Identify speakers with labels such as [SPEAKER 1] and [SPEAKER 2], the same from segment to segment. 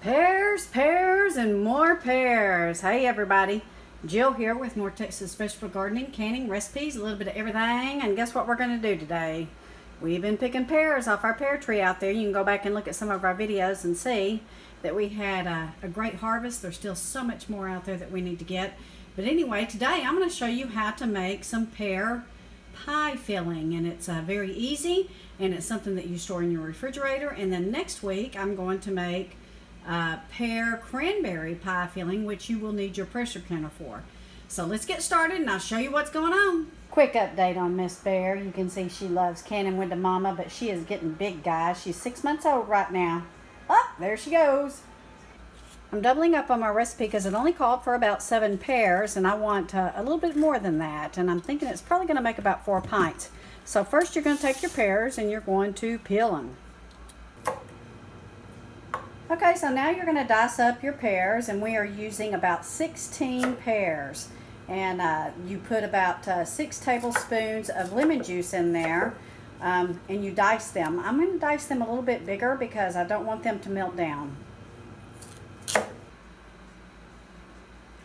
[SPEAKER 1] Pears, pears, and more pears. Hey everybody, Jill here with more Texas vegetable gardening, canning, recipes, a little bit of everything. And guess what we're going to do today? We've been picking pears off our pear tree out there. You can go back and look at some of our videos and see that we had a great harvest. There's still so much more out there that we need to get. But anyway, today I'm going to show you how to make some pear pie filling, and it's very easy, and it's something that you store in your refrigerator. And then next week I'm going to make pear cranberry pie filling, which you will need your pressure canner for. So let's get started and I'll show you what's going on. Quick update on Miss Bear. You can see she loves canning with the mama, but she is getting big, guys. She's 6 months old right now. Oh, there she goes. I'm doubling up on my recipe because it only called for about 7 pears, and I want a little bit more than that, and I'm thinking it's probably going to make about 4 pints. So first you're going to take your pears and you're going to peel them. Okay, so now you're going to dice up your pears, and we are using about 16 pears. And you put about 6 tablespoons of lemon juice in there, and you dice them. I'm going to dice them a little bit bigger because I don't want them to melt down.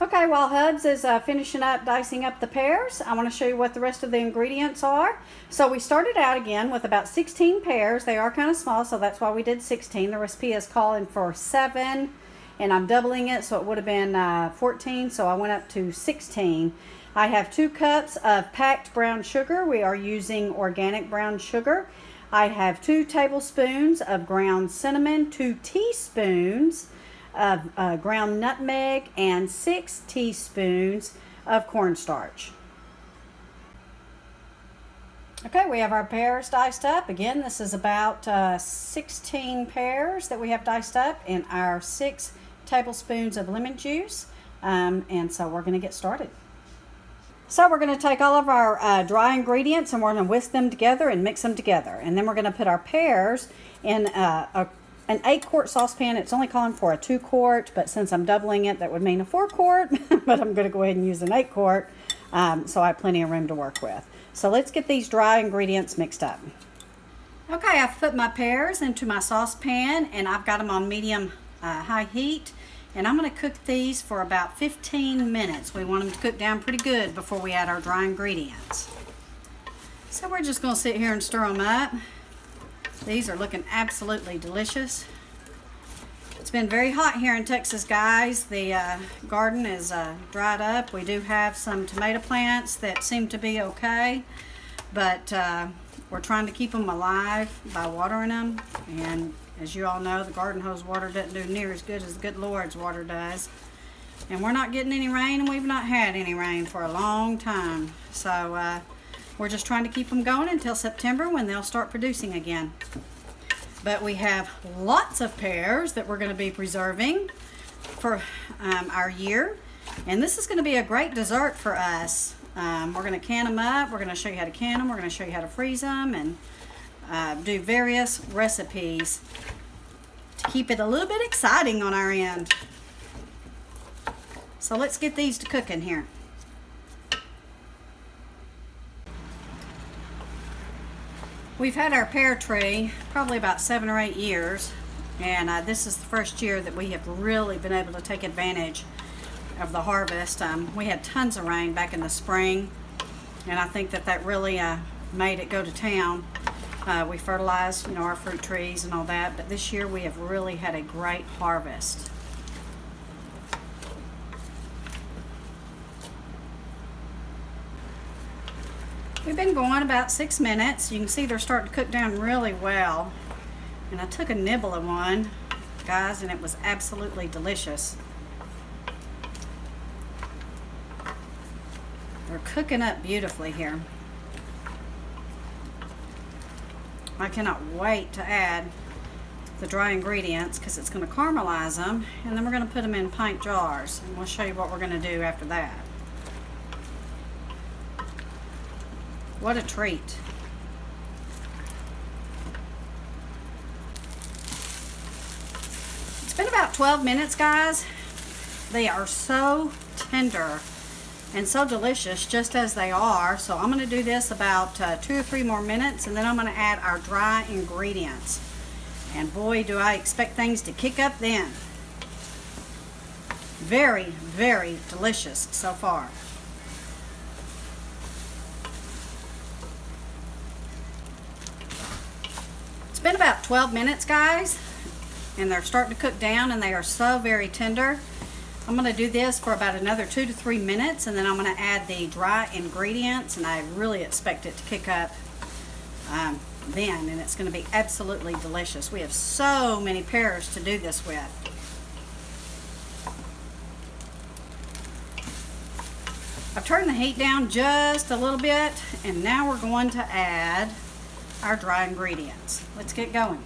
[SPEAKER 1] Okay, while Hubs is finishing up dicing up the pears, I want to show you what the rest of the ingredients are. So we started out again with about 16 pears. They are kind of small, so that's why we did 16. The recipe is calling for 7, and I'm doubling it, so it would have been 14, so I went up to 16. I have 2 cups of packed brown sugar. We are using organic brown sugar. I have 2 tablespoons of ground cinnamon, 2 teaspoons of ground nutmeg, and 6 teaspoons of cornstarch. Okay, we have our pears diced up. Again, this is about 16 pears that we have diced up in our 6 tablespoons of lemon juice. And so we're going to get started. So we're going to take all of our dry ingredients and we're going to whisk them together and mix them together. And then we're going to put our pears in an 8-quart saucepan. It's only calling for a 2 quart, but since I'm doubling it, that would mean a 4 quart, but I'm going to go ahead and use an 8 quart, so I have plenty of room to work with. So let's get these dry ingredients mixed up. Okay, I've put my pears into my saucepan, and I've got them on medium high heat, and I'm going to cook these for about 15 minutes. We want them to cook down pretty good before we add our dry ingredients. So we're just going to sit here and stir them up. These are looking absolutely delicious. It's been very hot here in Texas, guys. The garden is dried up. We do have some tomato plants that seem to be okay, but we're trying to keep them alive by watering them. And as you all know, the garden hose water doesn't do near as good as the good Lord's water does. And we're not getting any rain, and we've not had any rain for a long time. So we're just trying to keep them going until September, when they'll start producing again. But we have lots of pears that we're going to be preserving for our year. And this is going to be a great dessert for us. We're going to can them up. We're going to show you how to can them. We're going to show you how to freeze them, and do various recipes to keep it a little bit exciting on our end. So let's get these to cooking here. We've had our pear tree probably about 7 or 8 years, and this is the first year that we have really been able to take advantage of the harvest. We had tons of rain back in the spring, and I think that really made it go to town. We fertilized, our fruit trees and all that, but this year we have really had a great harvest. We've been going about 6 minutes. You can see they're starting to cook down really well. And I took a nibble of one, guys, and it was absolutely delicious. They're cooking up beautifully here. I cannot wait to add the dry ingredients because it's going to caramelize them, and then we're going to put them in pint jars, and we'll show you what we're going to do after that. What a treat. It's been about 12 minutes, guys. They are so tender and so delicious just as they are. So I'm going to do this about 2 or 3 more minutes, and then I'm going to add our dry ingredients. And boy, do I expect things to kick up then. Very, very delicious so far. It's been about 12 minutes, guys, and they're starting to cook down, and they are so very tender. I'm going to do this for about another 2 to 3 minutes, and then I'm going to add the dry ingredients, and I really expect it to kick up then, and it's going to be absolutely delicious. We have so many pears to do this with. I've turned the heat down just a little bit, and now we're going to add our dry ingredients. Let's get going.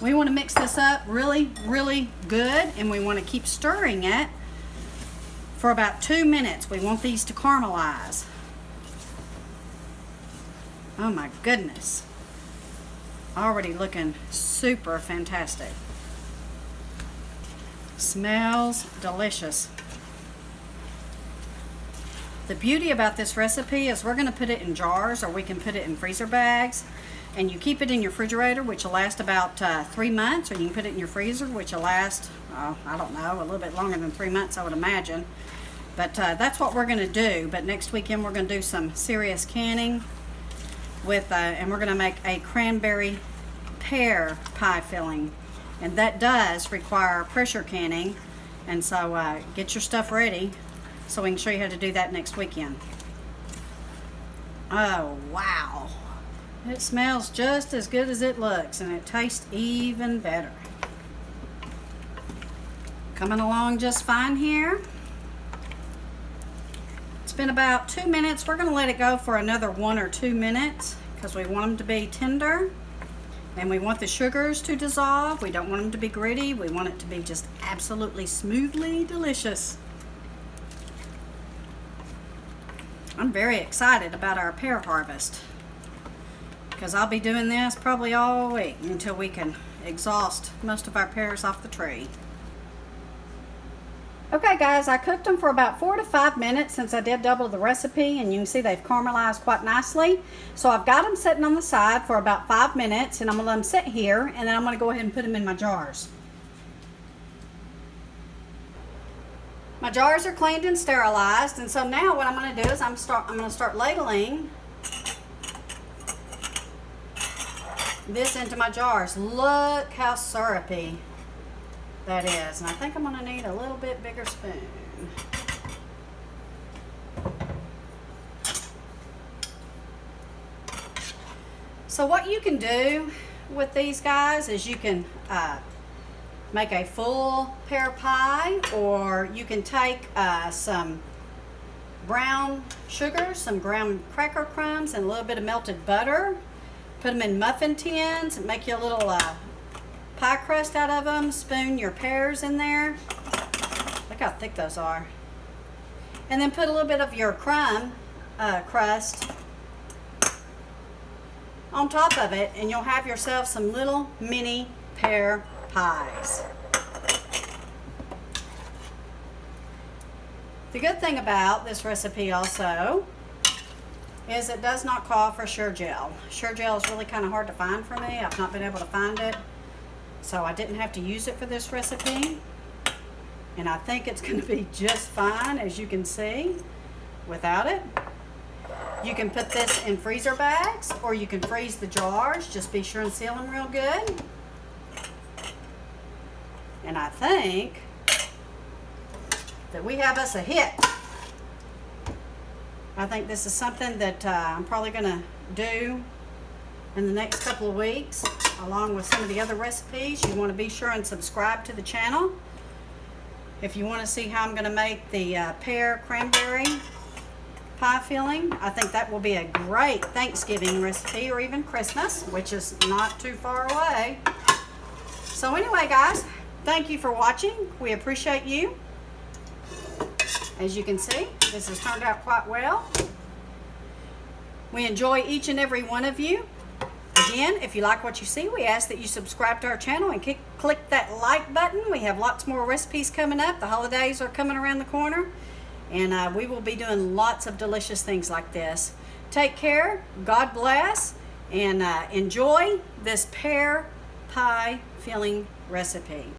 [SPEAKER 1] We want to mix this up really, really good, and we want to keep stirring it for about 2 minutes. We want these to caramelize. Oh my goodness. Already looking super fantastic. Smells delicious. The beauty about this recipe is we're going to put it in jars, or we can put it in freezer bags. And you keep it in your refrigerator, which will last about 3 months, or you can put it in your freezer, which will last, I don't know, a little bit longer than 3 months, I would imagine. But that's what we're going to do. But next weekend we're going to do some serious canning with, and we're going to make a cranberry pear pie filling. And that does require pressure canning. And so get your stuff ready so we can show you how to do that next weekend. Oh, wow. It smells just as good as it looks, and it tastes even better. Coming along just fine here. It's been about 2 minutes. We're going to let it go for another 1 or 2 minutes because we want them to be tender, and we want the sugars to dissolve. We don't want them to be gritty. We want it to be just absolutely smoothly delicious. I'm very excited about our pear harvest, because I'll be doing this probably all week until we can exhaust most of our pears off the tree. Okay guys, I cooked them for about 4 to 5 minutes since I did double the recipe, and you can see they've caramelized quite nicely. So I've got them sitting on the side for about 5 minutes, and I'm going to let them sit here, and then I'm going to go ahead and put them in my jars. My jars are cleaned and sterilized, and so now what I'm going to do is I'm going to start ladling this into my jars. Look how syrupy that is, and I think I'm going to need a little bit bigger spoon. So what you can do with these guys is you can make a full pear pie, or you can take some brown sugar, some graham cracker crumbs, and a little bit of melted butter. Put them in muffin tins and make you a little pie crust out of them. Spoon your pears in there. Look how thick those are. And then put a little bit of your crumb crust on top of it, and you'll have yourself some little mini pear pies. The good thing about this recipe also is it does not call for sure gel. Sure gel is really kind of hard to find for me. I've not been able to find it, so I didn't have to use it for this recipe, and I think it's going to be just fine, as you can see, without it. You can put this in freezer bags, or you can freeze the jars. Just be sure and seal them real good. And I think that we have us a hit. I think this is something that I'm probably going to do in the next couple of weeks, along with some of the other recipes. You want to be sure and subscribe to the channel if you want to see how I'm going to make the pear cranberry pie filling. I think that will be a great Thanksgiving recipe, or even Christmas, which is not too far away. So anyway, guys, thank you for watching. We appreciate you. As you can see, this has turned out quite well. We enjoy each and every one of you. Again, if you like what you see, we ask that you subscribe to our channel and click that like button. We have lots more recipes coming up. The holidays are coming around the corner, and we will be doing lots of delicious things like this. Take care, God bless, and enjoy this pear Pie Filling Recipe.